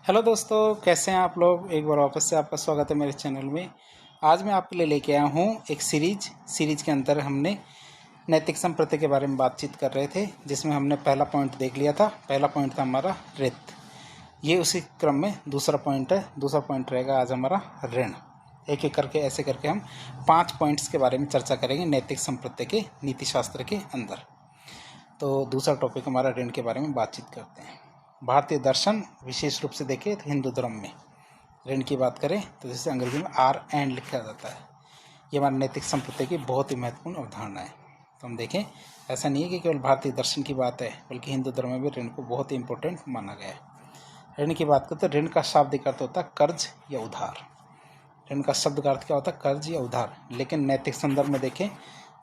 Hello दोस्तों, कैसे हैं आप लोग। एक बार वापस से आपका स्वागत है मेरे चैनल में। आज मैं आपके लिए लेके आया हूँ एक सीरीज के अंदर हमने नैतिक संप्रति के बारे में बातचीत कर रहे थे, जिसमें हमने पहला पॉइंट देख लिया था। पहला पॉइंट था हमारा रित। ये उसी क्रम में दूसरा पॉइंट है। दूसरा पॉइंट रहेगा आज हमारा ऋण। एक एक करके ऐसे करके हम 5 पॉइंट्स के बारे में चर्चा करेंगे नैतिक संप्रति के नीति शास्त्र के अंदर। तो दूसरा टॉपिक हमारा ऋण के बारे में बातचीत करते हैं। भारतीय दर्शन विशेष रूप से देखें तो हिंदू धर्म में ऋण की बात करें तो जैसे अंग्रेजी में आर एंड लिखा जाता है। ये हमारे नैतिक संप्रति की बहुत ही महत्वपूर्ण अवधारणा है। तो हम देखें, ऐसा नहीं है कि केवल भारतीय दर्शन की बात है, बल्कि हिंदू धर्म में भी ऋण को बहुत ही इंपॉर्टेंट माना गया है। ऋण की बात करते तो ऋण का शाब्दिक अर्थ होता है कर्ज या उधार। ऋण का शब्द का अर्थ क्या होता है? कर्ज या उधार। लेकिन नैतिक संदर्भ में देखें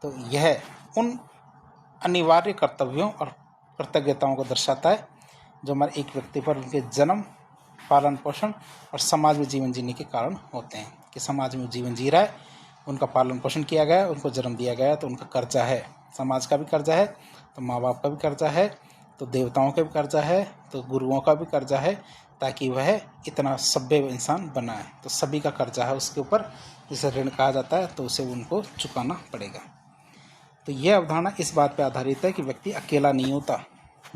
तो यह उन अनिवार्य कर्तव्यों और कृतज्ञताओं को दर्शाता है जो हमारे एक व्यक्ति पर उनके जन्म, पालन पोषण और समाज में जीवन जीने के कारण होते हैं। कि समाज में जीवन जी रहा है, उनका पालन पोषण किया गया है, उनको जन्म दिया गया है, तो उनका कर्जा है। समाज का भी कर्जा है, तो माँ बाप का भी कर्जा है, तो देवताओं का भी कर्जा है, तो गुरुओं का भी कर्जा है, ताकि वह इतना सभ्य इंसान बना है। तो सभी का कर्जा है उसके ऊपर, जिसे ऋण कहा जाता है, तो उसे उनको चुकाना पड़ेगा। तो यह अवधारणा इस बात पर आधारित है कि व्यक्ति अकेला नहीं होता,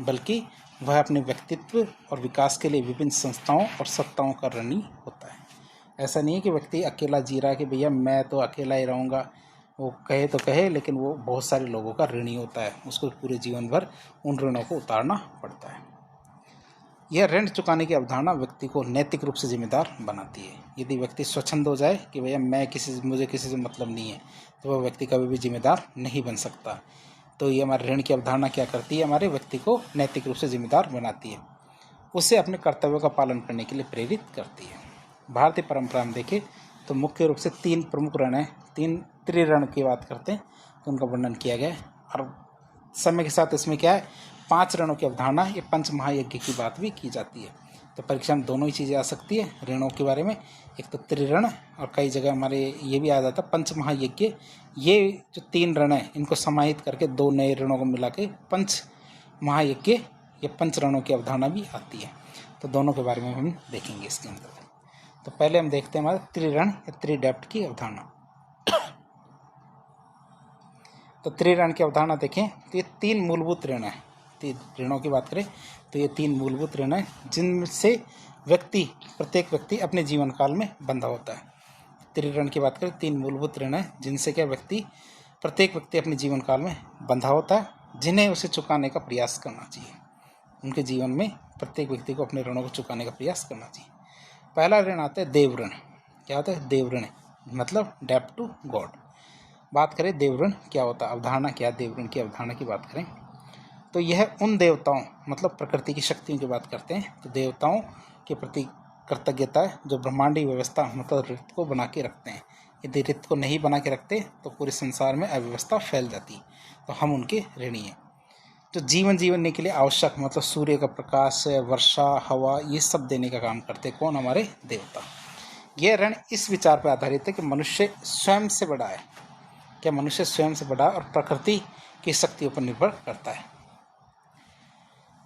बल्कि वह अपने व्यक्तित्व और विकास के लिए विभिन्न संस्थाओं और सत्ताओं का ऋणी होता है। ऐसा नहीं है कि व्यक्ति अकेला जी रहा है कि भैया मैं तो अकेला ही रहूँगा, वो कहे तो कहे, लेकिन वो बहुत सारे लोगों का ऋणी होता है। उसको पूरे जीवन भर उन ऋणों को उतारना पड़ता है। यह ऋण चुकाने की अवधारणा व्यक्ति को नैतिक रूप से जिम्मेदार बनाती है। यदि व्यक्ति स्वच्छंद हो जाए कि भैया मुझे किसी से मतलब नहीं है, तो वह व्यक्ति कभी भी जिम्मेदार नहीं बन सकता। तो ये हमारे ऋण की अवधारणा क्या करती है? हमारे व्यक्ति को नैतिक रूप से जिम्मेदार बनाती है, उसे अपने कर्तव्यों का पालन करने के लिए प्रेरित करती है। भारतीय परंपरा में देखें तो मुख्य रूप से 3 प्रमुख ऋण हैं। 3 त्रिऋण की बात करते हैं तो उनका वर्णन किया गया है। और समय के साथ इसमें क्या है, 5 ऋणों की अवधारणा, ये पंच महायज्ञ की बात भी की जाती है। तो परीक्षा में दोनों ही चीज़ें आ सकती है ऋणों के बारे में। एक तो त्रिऋण, और कई जगह हमारे ये भी आ जाता है पंच महायज्ञ। ये जो 3 ऋण हैं, इनको समाहित करके 2 नए ऋणों को मिला के पंच महायज्ञ या पंच ऋणों की अवधारणा भी आती है। तो दोनों के बारे में हम देखेंगे इसके अंदर। तो पहले हम देखते हैं हमारे त्रिऋण या त्रिडेप्ट की अवधारणा। तो त्रिऋण की अवधारणा देखें तो ये 3 मूलभूत ऋण हैं। ऋणों की बात करें तो ये 3 मूलभूत ऋण हैं जिनसे प्रत्येक व्यक्ति अपने जीवन काल में बंधा होता है। त्रिऋण की बात करें, 3 मूलभूत ऋण हैं जिनसे क्या प्रत्येक व्यक्ति अपने जीवन काल में बंधा होता है, जिन्हें उसे चुकाने का प्रयास करना चाहिए। उनके जीवन में प्रत्येक व्यक्ति को अपने ऋणों को चुकाने का प्रयास करना चाहिए। पहला ऋण आता है देव ऋण। क्या होता है? देव ऋण मतलब डेब्ट टू गॉड। बात करें देव ऋण क्या होता है, अवधारणा क्या, देव ऋण की अवधारणा की बात करें तो यह उन देवताओं मतलब प्रकृति की शक्तियों की बात करते हैं। तो देवताओं के प्रति कृतज्ञता है जो ब्रह्मांडीय व्यवस्था मतलब ऋत को बना के रखते हैं। यदि ऋत को नहीं बना के रखते तो पूरे संसार में अव्यवस्था फैल जाती, तो हम उनके ऋणी हैं। जो जीवन जीने के लिए आवश्यक मतलब सूर्य का प्रकाश, वर्षा, हवा, ये सब देने का काम करते कौन? हमारे देवता। यह ऋण इस विचार पर आधारित है कि मनुष्य स्वयं से बड़ा है। क्या मनुष्य स्वयं से बड़ा और प्रकृति की शक्तियों पर निर्भर करता है।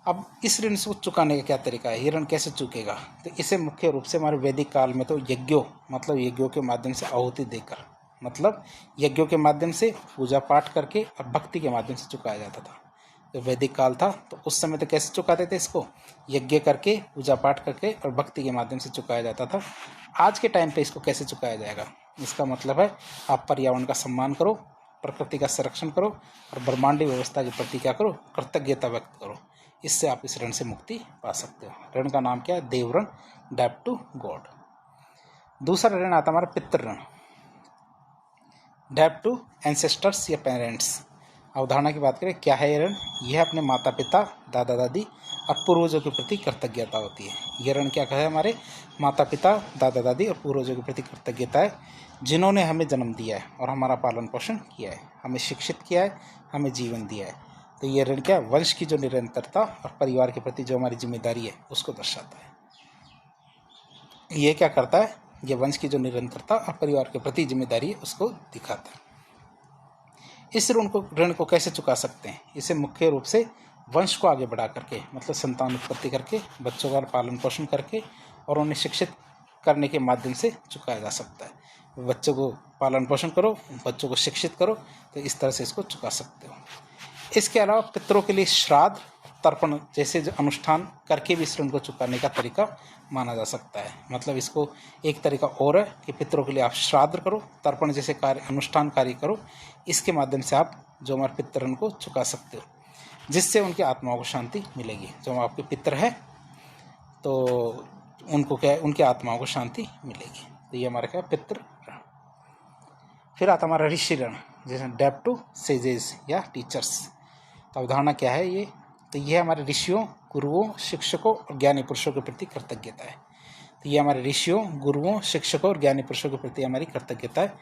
अब इस ऋण को चुकाने का क्या तरीका है? ये ऋण कैसे चुकेगा? तो इसे मुख्य रूप से हमारे वैदिक काल में तो यज्ञों के माध्यम से आहुति देकर, मतलब यज्ञों के माध्यम से पूजा पाठ करके और भक्ति के माध्यम से चुकाया जाता था। जो वैदिक काल था तो उस समय तो कैसे चुकाते थे इसको? यज्ञ करके, पूजा पाठ करके और भक्ति के माध्यम से चुकाया जाता था। आज के टाइम पे इसको कैसे चुकाया जाएगा? इसका मतलब है आप पर्यावरण का सम्मान करो, प्रकृति का संरक्षण करो और ब्रह्मांडीय व्यवस्था के प्रति क्या करो? कृतज्ञता व्यक्त करो। इससे आप इस ऋण से मुक्ति पा सकते हो। ऋण का नाम क्या है? देव ऋण, डेब्ट टू गॉड। दूसरा ऋण आता हमारा पितृ ऋण, डेब्ट टू एंसेस्टर्स या पेरेंट्स। अवधारणा की बात करें क्या है ये ऋण? यह अपने माता पिता, दादा दादी और पूर्वजों के प्रति कृतज्ञता होती है। यह ऋण क्या है? हमारे माता पिता, दादा दादी और पूर्वजों के प्रति कृतज्ञता है, जिन्होंने हमें जन्म दिया है और हमारा पालन पोषण किया है, हमें शिक्षित किया है, हमें जीवन दिया है। तो ये ऋण क्या? वंश की जो निरंतरता और परिवार के प्रति जो हमारी जिम्मेदारी है उसको दर्शाता है। ये क्या करता है? ये वंश की जो निरंतरता और परिवार के प्रति जिम्मेदारी है उसको दिखाता है। इस ऋण को कैसे चुका सकते हैं? इसे मुख्य रूप से वंश को आगे बढ़ा करके मतलब संतान उत्पत्ति करके, बच्चों का पालन पोषण करके और उन्हें शिक्षित करने के माध्यम से चुकाया जा सकता है। बच्चों को पालन पोषण करो, बच्चों को शिक्षित करो, तो इस तरह से इसको चुका सकते हो। इसके अलावा पितरों के लिए श्राद्ध, तर्पण जैसे जो अनुष्ठान करके भी इस ऋण को चुकाने का तरीका माना जा सकता है। मतलब इसको एक तरीका और है कि पितरों के लिए आप श्राद्ध करो, तर्पण जैसे कार्य, अनुष्ठान कार्य करो, इसके माध्यम से आप जो हमारे पितृ ऋण को चुका सकते हो, जिससे उनकी आत्माओं को शांति मिलेगी। जो आपके पितृ है तो उनको क्या है, उनकी आत्माओं को शांति मिलेगी। तो ये हमारा क्या है, पितृ ऋण। फिर आता हमारा ऋषि ऋण, जैसे डेब्ट टू सेजेस या टीचर्स। तो अवधारणा क्या है ये, तो ये हमारे ऋषियों, गुरुओं, शिक्षकों और ज्ञानी पुरुषों के प्रति कृतज्ञता है। तो ये हमारे ऋषियों, गुरुओं, शिक्षकों और ज्ञानी पुरुषों के प्रति हमारी कृतज्ञता है,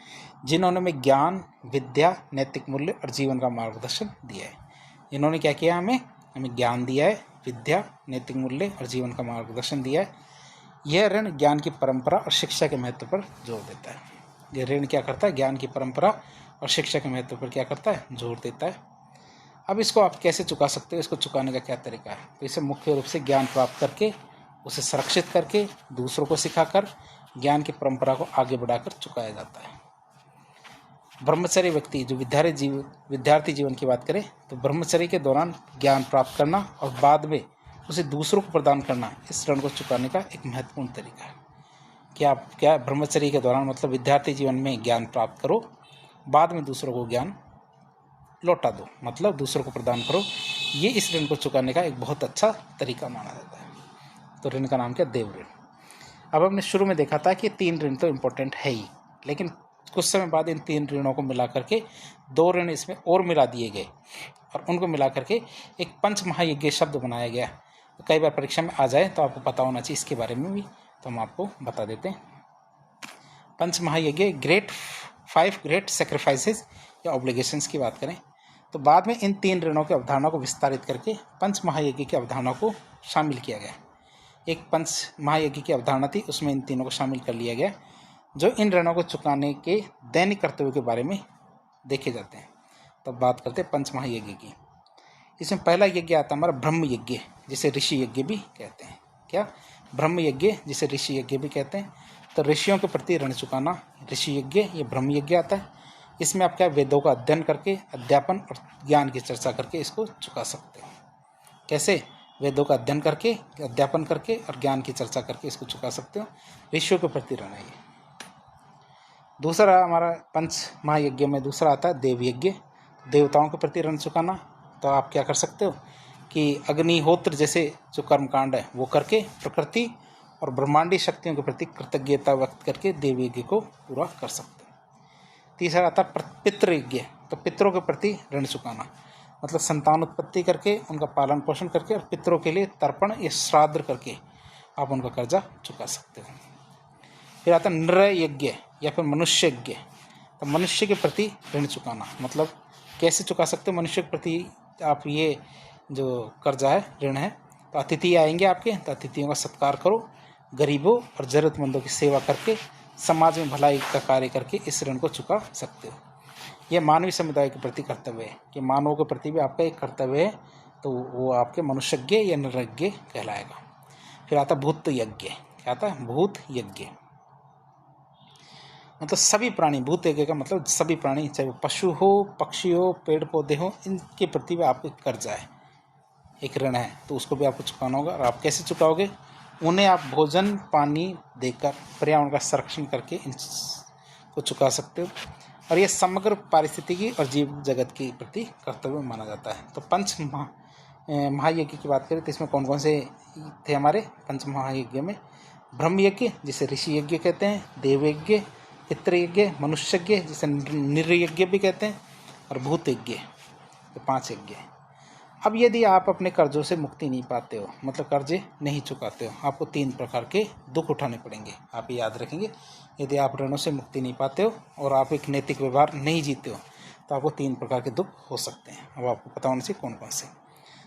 जिन्होंने हमें ज्ञान, विद्या, नैतिक मूल्य और जीवन का मार्गदर्शन दिया है। इन्होंने क्या किया, हमें ज्ञान दिया है, विद्या, नैतिक मूल्य और जीवन का मार्गदर्शन दिया है। यह ऋण ज्ञान की परंपरा और शिक्षा के महत्व पर जोर देता है। यह ऋण क्या करता है, ज्ञान की परंपरा और शिक्षा के महत्व पर क्या करता है, जोर देता है। अब इसको आप कैसे चुका सकते हो, इसको चुकाने का क्या तरीका है, तो इसे मुख्य रूप से ज्ञान प्राप्त करके, उसे संरक्षित करके, दूसरों को सिखाकर, ज्ञान की परंपरा को आगे बढ़ाकर चुकाया जाता है। ब्रह्मचर्य व्यक्ति जो विद्यार्थी जीवन की बात करें तो ब्रह्मचर्य के दौरान ज्ञान प्राप्त करना और बाद में उसे दूसरों को प्रदान करना इस ऋण को चुकाने का एक महत्वपूर्ण तरीका है। क्या ब्रह्मचर्य के दौरान मतलब विद्यार्थी जीवन में ज्ञान प्राप्त करो, बाद में दूसरों को ज्ञान लौटा दो, मतलब दूसरों को प्रदान करो। ये इस ऋण को चुकाने का एक बहुत अच्छा तरीका माना जाता है। तो ऋण का नाम क्या, देव ऋण। अब हमने शुरू में देखा था कि 3 ऋण तो इम्पोर्टेंट है ही, लेकिन कुछ समय बाद इन 3 ऋणों को मिला करके 2 ऋण इसमें और मिला दिए गए और उनको मिला करके एक पंच महायज्ञ शब्द बनाया गया। तो कई बार परीक्षा में आ जाए तो आपको पता होना चाहिए इसके बारे में भी, तो हम आपको बता देते हैं। पंच महायज्ञ 5 ग्रेट सेक्रीफाइसेस या ऑब्लिगेशंस की बात करें तो बाद में इन 3 ऋणों की अवधारणा को विस्तारित करके पंच महायज्ञ की अवधारणा को शामिल किया गया। एक पंच महायज्ञ की अवधारणा थी, उसमें इन तीनों को शामिल कर लिया गया, जो इन ऋणों को चुकाने के दैनिक कर्तव्यों के बारे में देखे जाते हैं। तब बात करते हैं पंच महायज्ञ की। इसमें पहला यज्ञ आता है हमारा ब्रह्म यज्ञ, जिसे ऋषि यज्ञ भी कहते हैं। क्या, ब्रह्म यज्ञ जिसे ऋषि यज्ञ भी कहते हैं। तो ऋषियों के प्रति ऋण चुकाना ऋषि यज्ञ, ये ब्रह्म यज्ञ आता है। इसमें आप क्या, वेदों का अध्ययन करके, अध्यापन और ज्ञान की चर्चा करके इसको चुका सकते हो। कैसे, वेदों का अध्ययन करके, अध्यापन करके और ज्ञान की चर्चा करके इसको चुका सकते हो। ऋषियों के प्रति ऋण है ये। दूसरा हमारा पंच महायज्ञ में दूसरा आता है देव यज्ञ, देवताओं के प्रति ऋण चुकाना। तो आप क्या कर सकते हो कि अग्निहोत्र जैसे जो कर्मकांड है वो करके प्रकृति और ब्रह्मांडीय शक्तियों के प्रति कृतज्ञता व्यक्त करके देव यज्ञ को पूरा कर सकते हो। तीसरा आता है पितृ यज्ञ, तो पितरों के प्रति ऋण चुकाना, मतलब संतान उत्पत्ति करके, उनका पालन पोषण करके और पितरों के लिए तर्पण या श्राद्ध करके आप उनका कर्जा चुका सकते हो। फिर आता है नर यज्ञ या फिर मनुष्य यज्ञ, तो मनुष्य के प्रति ऋण चुकाना, मतलब कैसे चुका सकते हो मनुष्य के प्रति आप ये जो कर्जा है, ऋण है। तो अतिथि आएंगे आपके, तो अतिथियों का सत्कार करो, गरीबों और ज़रूरतमंदों की सेवा करके, समाज में भलाई का कार्य करके इस ऋण को चुका सकते हो। यह मानवीय समुदाय के प्रति कर्तव्य है कि मानवों के प्रति भी आपका एक कर्तव्य है, तो वो आपके मनुष्यज्ञ या नरयज्ञ कहलाएगा। फिर आता भूत यज्ञ, क्या आता है, भूत यज्ञ, मतलब सभी प्राणी, भूत यज्ञ का मतलब सभी प्राणी, चाहे वो पशु हो, पक्षी हो, पेड़ पौधे हो, इनके प्रति भी आपको कर्जा है, एक ऋण है, तो उसको भी आपको चुकाना होगा। और आप कैसे चुकाओगे, उन्हें आप भोजन पानी देकर, पर्यावरण का संरक्षण करके इनको चुका सकते हो। और ये समग्र पारिस्थितिकी और जीव जगत के प्रति कर्तव्य माना जाता है। तो पंच महायज्ञ की बात करें तो इसमें कौन कौन से थे हमारे पंच महायज्ञ में, ब्रह्म यज्ञ जिसे ऋषि यज्ञ कहते हैं, देव यज्ञ, पितृ यज्ञ, मनुष्य यज्ञ जिसे निर्यज्ञ भी कहते हैं, और भूत यज्ञ, तो 5 यज्ञ। अब यदि आप अपने कर्जों से मुक्ति नहीं पाते हो, मतलब कर्जे नहीं चुकाते हो, आपको 3 प्रकार के दुख उठाने पड़ेंगे। आप याद रखेंगे, यदि आप ऋणों से मुक्ति नहीं पाते हो और आप एक नैतिक व्यवहार नहीं जीते हो तो आपको 3 प्रकार के दुख हो सकते हैं। अब आपको पता होना चाहिए कौन कौन से।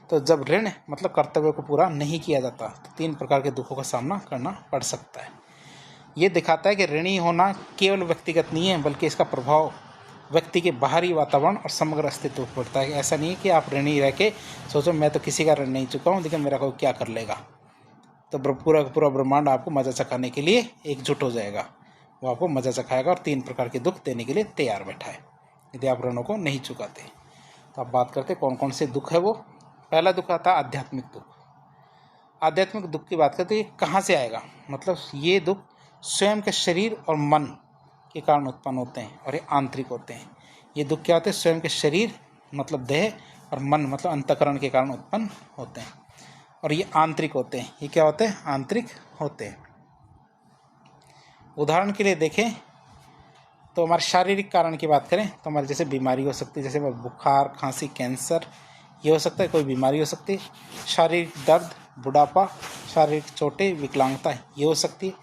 तो जब ऋण मतलब कर्तव्य को पूरा नहीं किया जाता तो 3 प्रकार के दुखों का सामना करना पड़ सकता है। ये दिखाता है कि ऋणी होना केवल व्यक्तिगत नहीं है, बल्कि इसका प्रभाव व्यक्ति के बाहरी वातावरण और समग्र अस्तित्व पर पड़ता है। ऐसा नहीं है कि आप ऋणी रह के सोचो मैं तो किसी का ऋण नहीं चुका हूँ, लेकिन मेरा कोई क्या कर लेगा, तो पूरा पूरा ब्रह्मांड आपको मज़ा चखाने के लिए एकजुट हो जाएगा, वो आपको मज़ा चखाएगा और 3 प्रकार के दुख देने के लिए तैयार बैठा है यदि आप ऋणों को नहीं चुकाते। तो अब बात करते कौन कौन से दुख है वो। पहला दुख आता है आध्यात्मिक दुख। आध्यात्मिक दुख की बात करते ये कहाँ से आएगा, मतलब ये दुख स्वयं के शरीर और मन के कारण उत्पन्न होते हैं और ये आंतरिक होते हैं। ये दुख क्या होते हैं, स्वयं के शरीर मतलब देह और मन मतलब अंतःकरण के कारण उत्पन्न होते हैं और ये आंतरिक होते हैं। ये क्या होते हैं, आंतरिक होते हैं। उदाहरण के लिए देखें तो हमारे शारीरिक कारण की बात करें तो हमारे जैसे बीमारी हो सकती है, जैसे बुखार, खांसी, कैंसर, ये हो सकता है, कोई बीमारी हो सकती है। शारीरिक दर्द, बुढ़ापा, शारीरिक चोटें, विकलांगता ये हो सकती है।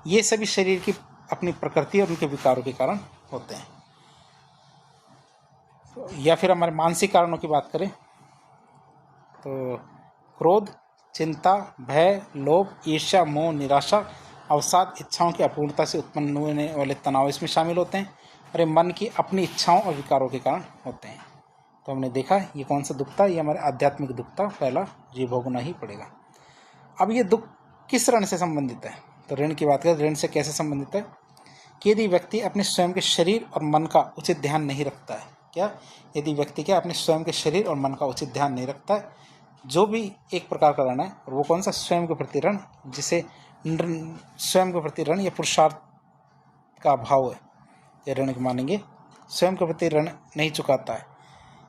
ये सभी शरीर की अपनी प्रकृति और उनके विकारों के कारण होते हैं। या फिर हमारे मानसिक कारणों की बात करें तो क्रोध, चिंता, भय, लोभ, ईर्ष्या, मोह, निराशा, अवसाद, इच्छाओं की अपूर्णता से उत्पन्न होने वाले तनाव इसमें शामिल होते हैं और ये मन की अपनी इच्छाओं और विकारों के कारण होते हैं। तो हमने देखा ये कौन सा दुख था, ये हमारे आध्यात्मिक दुख था, पहला ये भोगना ही पड़ेगा। अब ये दुख किस ऋण से संबंधित है, तो ऋण की बात करें ऋण से कैसे संबंधित है कि यदि व्यक्ति अपने स्वयं के शरीर और मन का उचित ध्यान नहीं रखता है, क्या यदि व्यक्ति क्या अपने स्वयं के शरीर और मन का उचित ध्यान नहीं रखता है, जो भी एक प्रकार का ऋण है, और वो कौन सा, स्वयं के प्रति ऋण, जिसे स्वयं के प्रति ऋण या पुरुषार्थ का अभाव है, ये ऋण मानेंगे। स्वयं के प्रति ऋण नहीं चुकाता है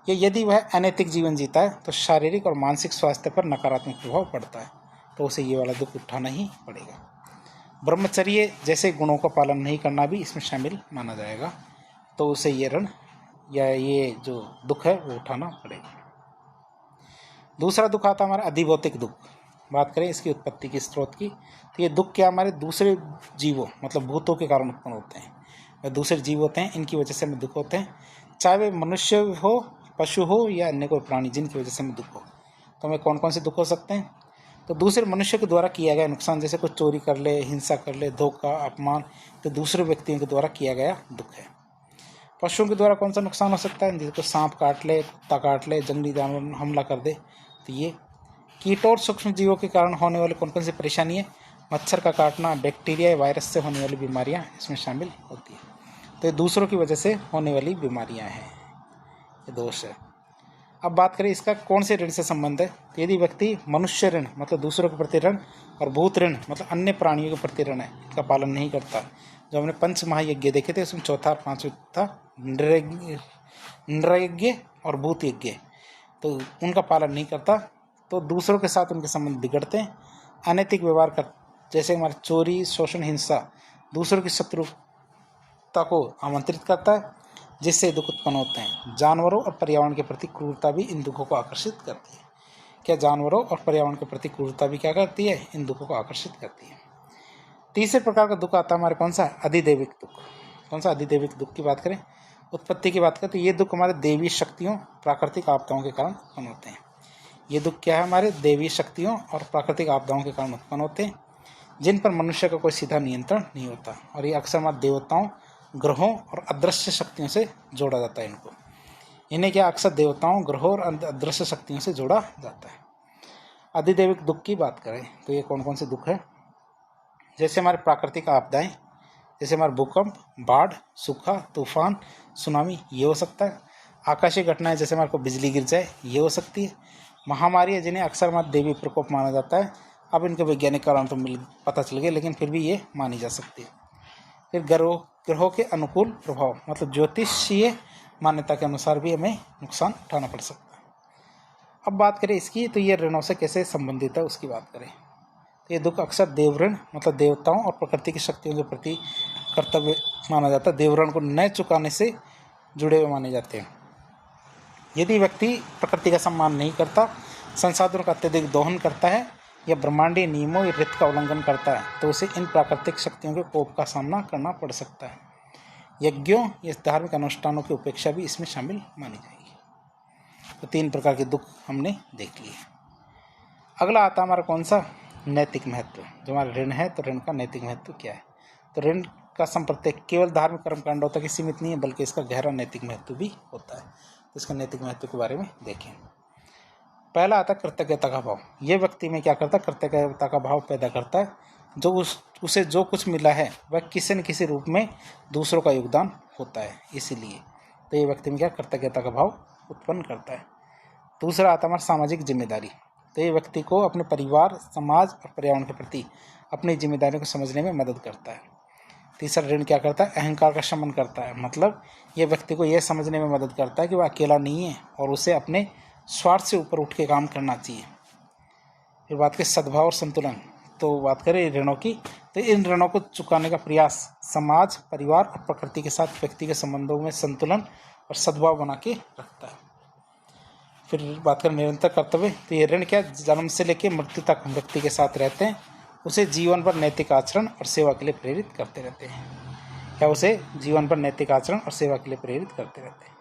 या यदि वह अनैतिक जीवन जीता है तो शारीरिक और मानसिक स्वास्थ्य पर नकारात्मक प्रभाव पड़ता है, तो उसे ये वाला दुख उठाना ही पड़ेगा। ब्रह्मचर्य जैसे गुणों का पालन नहीं करना भी इसमें शामिल माना जाएगा, तो उसे ये ऋण या ये जो दुख है वो उठाना पड़ेगा। दूसरा दुख आता है हमारा अधिभौतिक दुख। बात करें इसकी उत्पत्ति की, स्रोत की, तो ये दुख क्या हमारे दूसरे जीवों मतलब भूतों के कारण उत्पन्न होते हैं। वे दूसरे जीव होते हैं, इनकी वजह से हमें दुख होते हैं, चाहे वे मनुष्य हो, पशु हो या अन्य कोई प्राणी, जिनकी वजह से हमें दुख हो। तो हमें कौन कौन से दुख हो सकते हैं, तो दूसरे मनुष्य के द्वारा किया गया नुकसान, जैसे कुछ चोरी कर ले, हिंसा कर ले, धोखा, अपमान, तो दूसरे व्यक्तियों के द्वारा किया गया दुख है। पशुओं के द्वारा कौन सा नुकसान हो सकता है, जिसको सांप काट ले, कुत्ता काट ले, जंगली जानवर हमला कर दे, तो ये। कीटों और सूक्ष्म जीवों के कारण होने वाली कौन कौन सी परेशानी है, मच्छर का काटना, बैक्टीरिया या वायरस से होने वाली बीमारियां इसमें शामिल होती है। तो ये दूसरों की वजह से होने वाली बीमारियां हैं, ये दोष है। अब बात करें इसका कौन से ऋण से संबंध है, तो यदि व्यक्ति मनुष्य ऋण मतलब दूसरों के प्रति ऋण और भूत ऋण मतलब अन्य प्राणियों के प्रति ऋण है, इनका पालन नहीं करता। जो हमने 5 महायज्ञ देखे थे उसमें चौथा और 5वां था नृयज्ञ और भूत यज्ञ, तो उनका पालन नहीं करता, तो दूसरों के साथ उनके संबंध बिगड़ते हैं। अनैतिक व्यवहार कर, जैसे हमारे चोरी, शोषण, हिंसा दूसरों की शत्रुता को आमंत्रित करता है, जिससे दुख उत्पन्न होते हैं। जानवरों और पर्यावरण के प्रति क्रूरता भी इन दुखों को आकर्षित करती है। क्या जानवरों और पर्यावरण के प्रति क्रूरता भी क्या करती है, इन दुखों को आकर्षित करती है। तीसरे प्रकार का दुख आता है हमारे कौन सा, अधिदैविक दुख। कौन सा, अधिदैविक दुख की बात करें, उत्पत्ति की बात करें तो ये दुख हमारे देवी शक्तियों, प्राकृतिक आपदाओं के कारण उत्पन्न होते हैं। ये दुख क्या है, हमारे देवी शक्तियों और प्राकृतिक आपदाओं के कारण उत्पन्न होते हैं, जिन पर मनुष्य का कोई सीधा नियंत्रण नहीं होता, और ये अक्सर हमारे देवताओं, ग्रहों और अदृश्य शक्तियों से जोड़ा जाता है। इन्हें क्या अक्सर देवताओं, ग्रहों और अदृश्य शक्तियों से जोड़ा जाता है। अधिदैविक दुख की बात करें तो ये कौन कौन से दुख है, जैसे हमारे प्राकृतिक आपदाएं, जैसे हमारे भूकंप, बाढ़, सूखा, तूफान, सुनामी, ये हो सकता है। आकाशीय घटनाएं जैसे हमारे को बिजली गिर जाए, ये हो सकती है। महामारी जिन्हें अक्सर हमारे देवी प्रकोप माना जाता है, अब इनके वैज्ञानिक कारण तो पता चल गए, लेकिन फिर भी ये मानी जा सकती है। फिर ग्रहों के अनुकूल प्रभाव मतलब ज्योतिषीय मान्यता के अनुसार भी हमें नुकसान उठाना पड़ सकता है। अब बात करें इसकी, तो ये ऋणों से कैसे संबंधित है उसकी बात करें, तो ये दुख अक्सर देवऋण मतलब देवताओं और प्रकृति की शक्तियों के प्रति कर्तव्य माना जाता है। देवऋण को न चुकाने से जुड़े हुए माने जाते हैं। यदि व्यक्ति प्रकृति का सम्मान नहीं करता, संसाधनों का अत्यधिक दोहन करता है या ब्रह्मांडीय नियमों या रीत का उल्लंघन करता है, तो उसे इन प्राकृतिक शक्तियों के कोप का सामना करना पड़ सकता है। यज्ञों या धार्मिक अनुष्ठानों की उपेक्षा भी इसमें शामिल मानी जाएगी। तो 3 प्रकार के दुख हमने देख लिए। अगला आता हमारा कौन सा, नैतिक महत्व। जो हमारा ऋण है तो ऋण का नैतिक महत्व क्या है, तो ऋण का संप्रत्यय केवल धार्मिक कर्मकांडों तक ही सीमित नहीं है, बल्कि इसका गहरा नैतिक महत्व भी होता है। तो इसका नैतिक महत्व के बारे में देखें। पहला आता है कृतज्ञता का भाव। ये व्यक्ति में क्या करता है, कृतज्ञता का भाव पैदा करता है। जो उसे जो कुछ मिला है वह किसी न किसी रूप में दूसरों का योगदान होता है, इसीलिए तो ये व्यक्ति में क्या कृतज्ञता का भाव उत्पन्न करता है। दूसरा आता है हमारा सामाजिक जिम्मेदारी। तो ये व्यक्ति को अपने परिवार, समाज और पर्यावरण के प्रति अपनी जिम्मेदारियों को समझने में मदद करता है। तीसरा ऋण क्या करता है, अहंकार का शमन करता है। मतलब ये व्यक्ति को यह समझने में मदद करता है कि वह अकेला नहीं है और उसे अपने स्वार्थ से ऊपर उठ के काम करना चाहिए। फिर बात करें सद्भाव और संतुलन। तो बात करें ऋणों की, तो इन ऋणों को चुकाने का प्रयास समाज, परिवार और प्रकृति के साथ व्यक्ति के संबंधों में संतुलन और सद्भाव बना के रखता है। फिर बात करें निरंतर कर्तव्य। तो ये ऋण क्या जन्म से लेकर मृत्यु तक व्यक्ति के साथ रहते हैं, उसे जीवन भर नैतिक आचरण और सेवा के लिए प्रेरित करते रहते हैं। क्या उसे जीवन भर नैतिक आचरण और सेवा के लिए प्रेरित करते रहते हैं।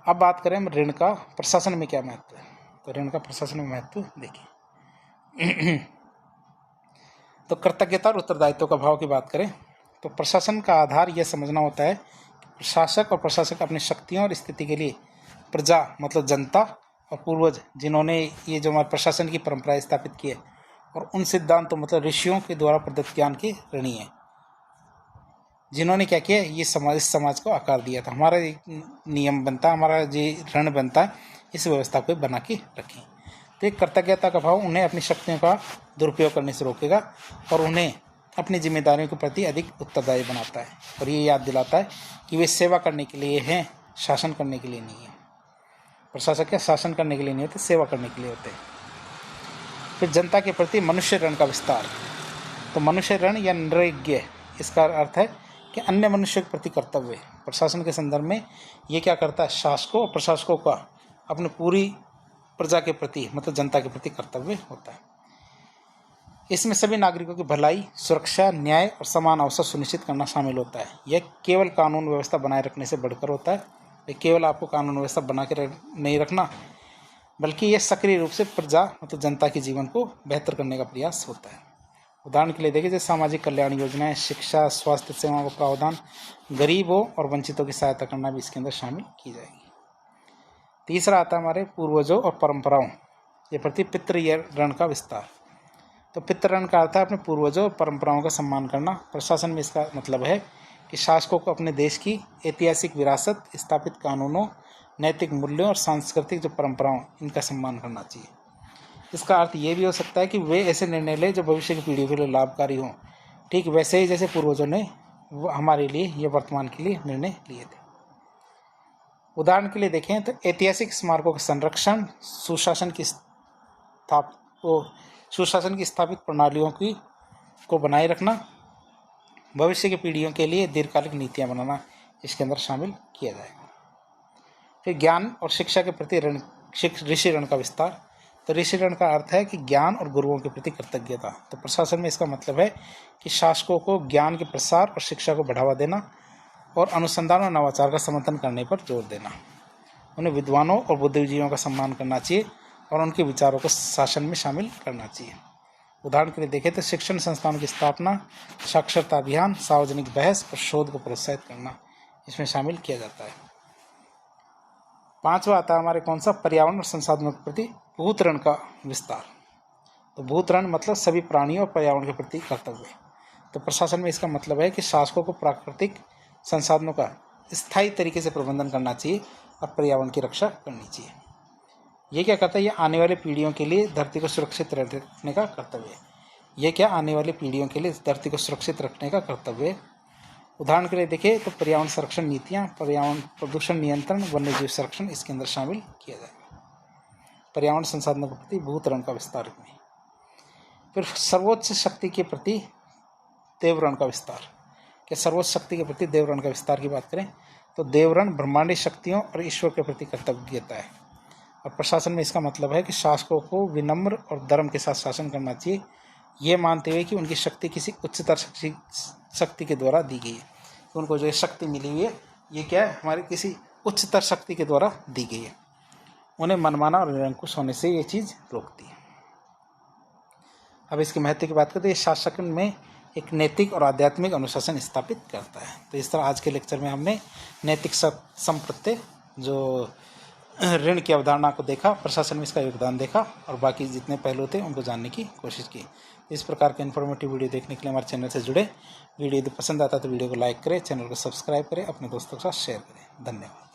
अब बात करें ऋण का प्रशासन में क्या महत्व है। तो ऋण का प्रशासन में महत्व देखिए। तो कृतज्ञता और उत्तरदायित्व का भाव की बात करें तो प्रशासन का आधार यह समझना होता है कि प्रशासक और प्रशासक अपनी शक्तियों और स्थिति के लिए प्रजा मतलब जनता और पूर्वज जिन्होंने ये जो हमारे प्रशासन की परंपरा स्थापित की है और उन सिद्धांतों मतलब ऋषियों के द्वारा प्रदत्त ज्ञान के ऋणी है, जिन्होंने क्या किया, ये इस समाज को आकार दिया था। हमारा नियम बनता है, हमारा जो ऋण बनता है, इस व्यवस्था को बना के रखें। तो एक कृतज्ञता का भाव उन्हें अपनी शक्तियों का दुरुपयोग करने से रोकेगा और उन्हें अपनी जिम्मेदारियों के प्रति अधिक उत्तरदायी बनाता है और ये याद दिलाता है कि वे सेवा करने के लिए हैं, शासन करने के लिए नहीं है। प्रशासक क्या शासन करने के लिए नहीं होते, सेवा करने के लिए होते हैं। फिर जनता के प्रति मनुष्य ऋण का विस्तार। तो मनुष्य ऋण या नैराज्य, इसका अर्थ है कि अन्य मनुष्य के प्रति कर्तव्य। प्रशासन के संदर्भ में ये क्या करता है, शासकों और प्रशासकों का अपनी पूरी प्रजा के प्रति मतलब जनता के प्रति कर्तव्य होता है। इसमें सभी नागरिकों की भलाई, सुरक्षा, न्याय और समान अवसर सुनिश्चित करना शामिल होता है। यह केवल कानून व्यवस्था बनाए रखने से बढ़कर होता है। ये केवल आपको कानून व्यवस्था बना के नहीं रखना, बल्कि यह सक्रिय रूप से प्रजा मतलब जनता के जीवन को बेहतर करने का प्रयास होता है। उदाहरण के लिए देखिए, जैसे सामाजिक कल्याण योजनाएं, शिक्षा, स्वास्थ्य सेवाओं का प्रावधान, गरीबों और वंचितों की सहायता करना भी इसके अंदर शामिल की जाएगी। तीसरा आता है हमारे पूर्वजों और परंपराओं के प्रति पितृ ऋण का विस्तार। तो पितृ ऋण का अर्थ है अपने पूर्वजों और परंपराओं का सम्मान करना। प्रशासन में इसका मतलब है कि शासकों को अपने देश की ऐतिहासिक विरासत, स्थापित कानूनों, नैतिक मूल्यों और सांस्कृतिक जो परंपराओं, इनका सम्मान करना चाहिए। इसका अर्थ ये भी हो सकता है कि वे ऐसे निर्णय लें जो भविष्य की पीढ़ियों के लिए लाभकारी हों, ठीक वैसे ही जैसे पूर्वजों ने हमारे लिए या वर्तमान के लिए निर्णय लिए थे। उदाहरण के लिए देखें तो ऐतिहासिक स्मारकों का संरक्षण, सुशासन की स्थापित प्रणालियों को बनाए रखना, भविष्य की पीढ़ियों के लिए दीर्घकालिक नीतियां बनाना इसके अंदर शामिल किया जाएगा। फिर ज्ञान और शिक्षा के प्रति ऋषि ऋण का विस्तार। तो ऋषि ऋण का अर्थ है कि ज्ञान और गुरुओं के प्रति कृतज्ञता। तो प्रशासन में इसका मतलब है कि शासकों को ज्ञान के प्रसार और शिक्षा को बढ़ावा देना और अनुसंधान और नवाचार का समर्थन करने पर जोर देना। उन्हें विद्वानों और बुद्धिजीवियों का सम्मान करना चाहिए और उनके विचारों को शासन में शामिल करना चाहिए। उदाहरण के लिए देखें तो शिक्षण संस्थानों की स्थापना, साक्षरता अभियान, सार्वजनिक बहस और शोध को प्रोत्साहित करना इसमें शामिल किया जाता है। पांचवा आता है हमारे कौन सा, पर्यावरण और संसाधनों के प्रति भूत ऋण का विस्तार। तो भूत ऋण मतलब सभी प्राणियों और पर्यावरण के प्रति कर्तव्य। तो प्रशासन में इसका मतलब है कि शासकों को प्राकृतिक संसाधनों का स्थायी तरीके से प्रबंधन करना चाहिए और पर्यावरण की रक्षा करनी चाहिए। ये क्या करता है, ये आने वाली पीढ़ियों के लिए धरती को सुरक्षित रखने का कर्तव्य है। ये क्या आने वाली पीढ़ियों के लिए धरती को सुरक्षित रखने का कर्तव्य है। उदाहरण के लिए देखिए तो पर्यावरण संरक्षण नीतियाँ, पर्यावरण प्रदूषण नियंत्रण, वन्यजीव संरक्षण इसके अंदर शामिल किया जाएगा। पर्यावरण संसाधनों के प्रति भूत ऋण का विस्तार में। फिर सर्वोच्च शक्ति के प्रति देव ऋण का विस्तार। क्या सर्वोच्च शक्ति के प्रति देव ऋण का विस्तार की बात करें तो देव ऋण ब्रह्मांडी शक्तियों और ईश्वर के प्रति कर्तव्यता है। और प्रशासन में इसका मतलब है कि शासकों को विनम्र और धर्म के साथ शासन करना चाहिए, ये मानते हुए कि उनकी शक्ति किसी उच्चतर शक्ति के द्वारा दी गई है। तो उनको जो शक्ति मिली हुई है ये क्या है, हमारी किसी उच्चतर शक्ति के द्वारा दी गई है। उन्हें मनमाना और निरंकुश होने से ये चीज़ रोकती है। अब इसके महत्व की बात करते हैं, शासन में एक नैतिक और आध्यात्मिक अनुशासन स्थापित करता है। तो इस तरह आज के लेक्चर में हमने नैतिक संप्रत्यय जो ऋण की अवधारणा को देखा, प्रशासन में इसका योगदान देखा और बाकी जितने पहलू थे उनको जानने की कोशिश की। इस प्रकार के इन्फॉर्मेटिव वीडियो देखने के लिए हमारे चैनल से जुड़े। वीडियो यदि पसंद आता है तो वीडियो को लाइक करें, चैनल को सब्सक्राइब करें, अपने दोस्तों के साथ शेयर करें। धन्यवाद।